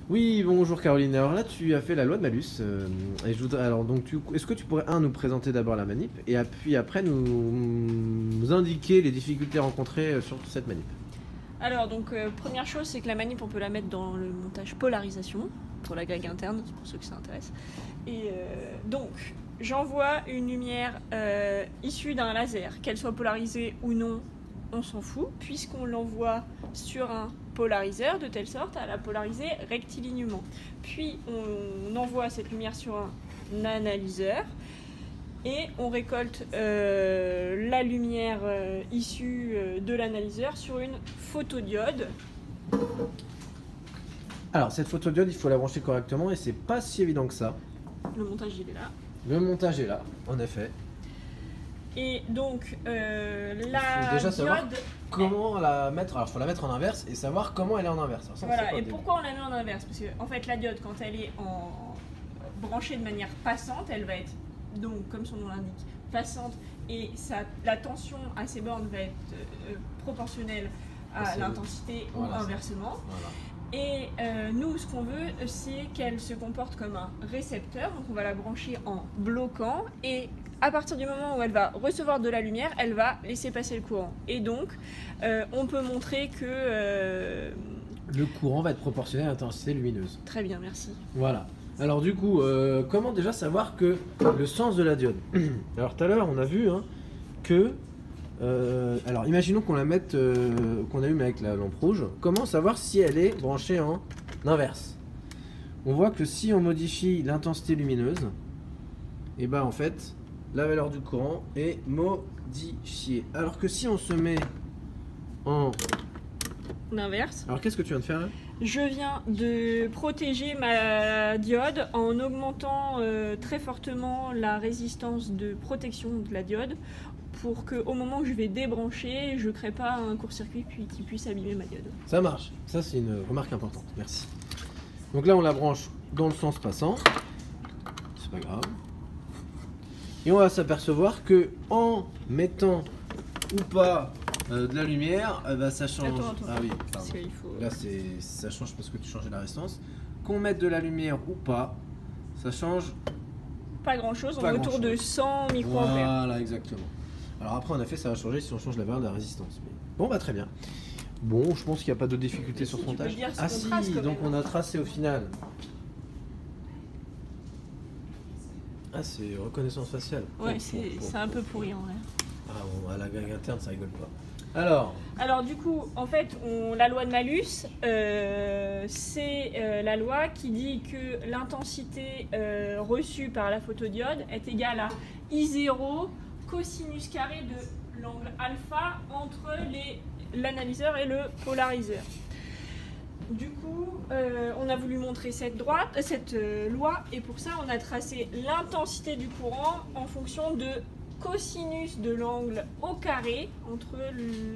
Oui, bonjour Caroline. Alors là, tu as fait la loi de Malus. Et je voudrais, alors donc, est-ce que tu pourrais nous présenter d'abord la manip et puis après nous indiquer les difficultés rencontrées sur cette manip. Alors donc première chose, c'est que la manip on peut la mettre dans le montage polarisation pour la grille interne, c'est pour ceux que ça intéresse. Et donc j'envoie une lumière issue d'un laser, qu'elle soit polarisée ou non, on s'en fout, puisqu'on l'envoie sur un polariseur de telle sorte à la polariser rectilignement. Puis on envoie cette lumière sur un analyseur. Et on récolte la lumière issue de l'analyseur sur une photodiode. Alors cette photodiode, il faut la brancher correctement et c'est pas si évident que ça. Le montage il est là. Le montage est là, en effet. Et donc Il faut la déjà savoir diode. comment la mettre. Alors il faut la mettre en inverse et savoir comment elle est en inverse. Alors, ça, Voilà. Et pourquoi on la met en inverse? Parce que en fait la diode, quand elle est branchée de manière passante, elle va être, donc comme son nom l'indique, passante, et la tension à ses bornes va être proportionnelle à l'intensité ou inversement. Voilà. Et nous, ce qu'on veut, c'est qu'elle se comporte comme un récepteur, donc on va la brancher en bloquant, et à partir du moment où elle va recevoir de la lumière, elle va laisser passer le courant. Et donc, on peut montrer que... Le courant va être proportionnel à l'intensité lumineuse. Très bien, merci. Voilà. Alors du coup, comment déjà savoir que le sens de la diode? Alors tout à l'heure, on a vu que... alors imaginons qu'on la mette, qu'on allume avec la lampe rouge. Comment savoir si elle est branchée en inverse? On voit que si on modifie l'intensité lumineuse, et ben en fait, la valeur du courant est modifiée. Alors que si on se met en... L'inverse. Alors qu'est-ce que tu viens de faire là? Je viens de protéger ma diode en augmentant très fortement la résistance de protection de la diode pour qu'au moment où je vais débrancher, je ne crée pas un court-circuit qui puisse abîmer ma diode. Ça marche. Ça, c'est une remarque importante. Merci. Donc là, on la branche dans le sens passant. C'est pas grave. Et on va s'apercevoir que en mettant ou pas de la lumière, bah, ça change. Attends. Ah oui, pardon. Faut... Là, ça change parce que tu changes la résistance. Qu'on mette de la lumière ou pas, ça change. Pas grand-chose, on Pas est autour de 100 microampères. Voilà, exactement. Alors après, en effet, ça va changer si on change la valeur de la résistance. Mais... Bon, bah très bien. Bon, je pense qu'il n'y a pas de difficulté sur ce montage. Ah si, donc on a tracé au final. Ah, c'est reconnaissance faciale. Ouais, c'est un peu pourri en vrai. Ah bon, à la grille interne, ça rigole pas. Alors du coup, en fait, la loi de Malus, c'est la loi qui dit que l'intensité reçue par la photodiode est égale à I0 cosinus carré de l'angle alpha entre l'analyseur et le polariseur. Du coup, on a voulu montrer cette loi, et pour ça, on a tracé l'intensité du courant en fonction de cosinus de l'angle au carré entre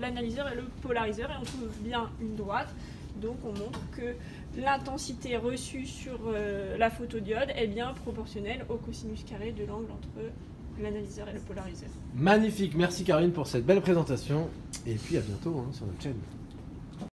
l'analyseur et le polariseur, et on trouve bien une droite. Donc on montre que l'intensité reçue sur la photodiode est bien proportionnelle au cosinus carré de l'angle entre l'analyseur et le polariseur. magnifique, merci Caroline pour cette belle présentation. Et puis à bientôt sur notre chaîne.